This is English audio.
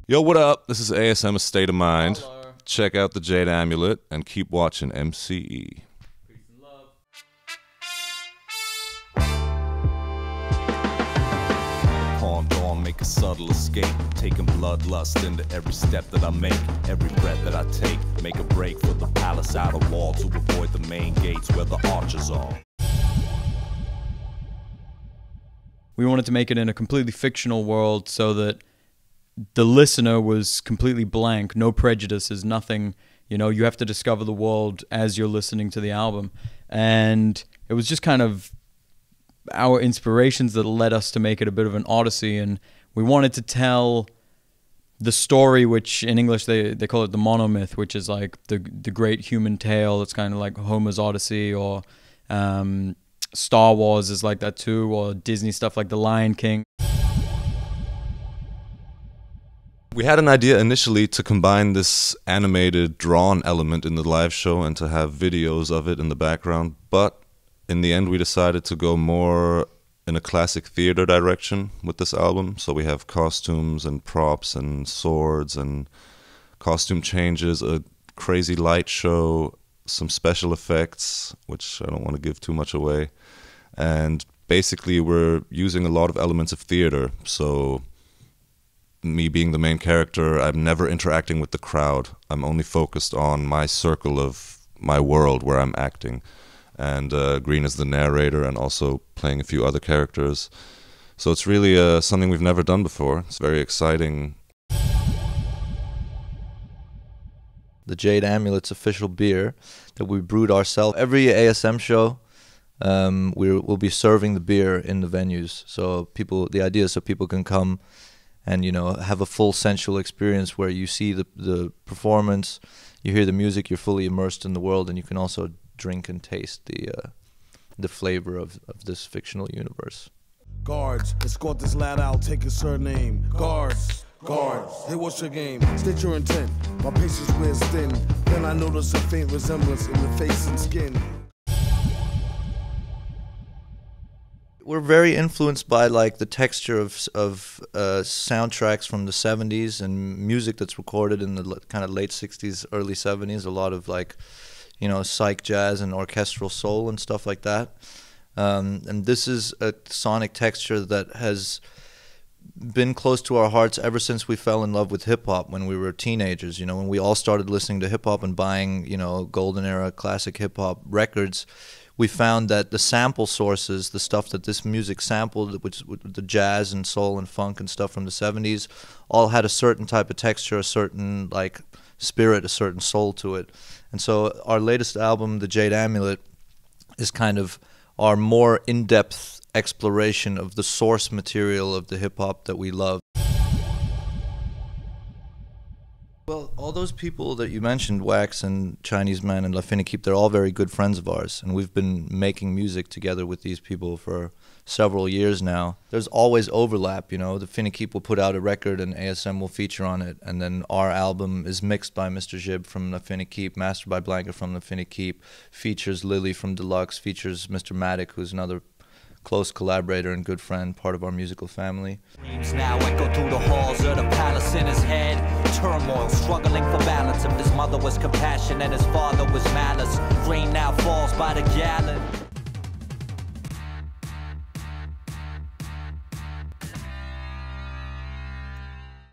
Yo, what up? This is ASM A State of Mind. Hello. Check out the Jade Amulet and keep watching MCE. Peace and love. Upon dawn, make a subtle escape, taking bloodlust into every step that I make, every breath that I take. Make a break for the palace outer wall to avoid the main gates where the archers are. We wanted to make it in a completely fictional world so that the listener was completely blank, no prejudices, nothing. You know, you have to discover the world as you're listening to the album. And it was just kind of our inspirations that led us to make it a bit of an odyssey. And we wanted to tell the story, which in English they call it the monomyth, which is like the great human tale. It's kind of like Homer's Odyssey, or Star Wars is like that too, or Disney stuff like The Lion King. We had an idea initially to combine this animated drawn element in the live show and to have videos of it in the background, but in the end we decided to go more in a classic theater direction with this album. So we have costumes and props and swords and costume changes, a crazy light show, some special effects, which I don't want to give too much away. And basically we're using a lot of elements of theater. So me being the main character, I'm never interacting with the crowd. I'm only focused on my circle of my world where I'm acting. And Green is the narrator and also playing a few other characters. So it's really something we've never done before. It's very exciting. The Jade Amulet's official beer that we brewed ourselves. Every ASM show, we'll be serving the beer in the venues. So the idea is so people can come and, you know, have a full sensual experience where you see the performance, you hear the music, you're fully immersed in the world, and you can also drink and taste the flavor of this fictional universe. Guards, escort this lad out, take his surname. Guards, hey, what's your game? State your intent. My patience wears thin. Then I notice a faint resemblance in the face and skin. We're very influenced by like the texture of soundtracks from the 70s and music that's recorded in the kind of late 60s, early 70s. A lot of like, you know, psych jazz and orchestral soul and stuff like that. And this is a sonic texture that has been close to our hearts ever since we fell in love with hip-hop when we were teenagers. You know, when we all started listening to hip-hop and buying, you know, golden era classic hip-hop records, we found that the sample sources, the stuff that this music sampled, which the jazz and soul and funk and stuff from the 70s, all had a certain type of texture, a certain like spirit, a certain soul to it. And so our latest album, The Jade Amulet, is kind of our more in-depth exploration of the source material of the hip-hop that we love. Well, all those people that you mentioned, Wax and Chinese Man and La Fine Equipe, they're all very good friends of ours, and we've been making music together with these people for several years now. There's always overlap, you know. The Fine Equipe will put out a record and ASM will feature on it, and then our album is mixed by Mr. Jib from La Fine Equipe, mastered by Blanca from La Fine Equipe, features Lily from Deluxe, features Mr. Matic, who's another close collaborator and good friend, part of our musical family. Dreams now echo through the halls of the palace in his head. Turmoil, struggling for balance. If his mother was compassion and his father was malice, rain now falls by the gallon.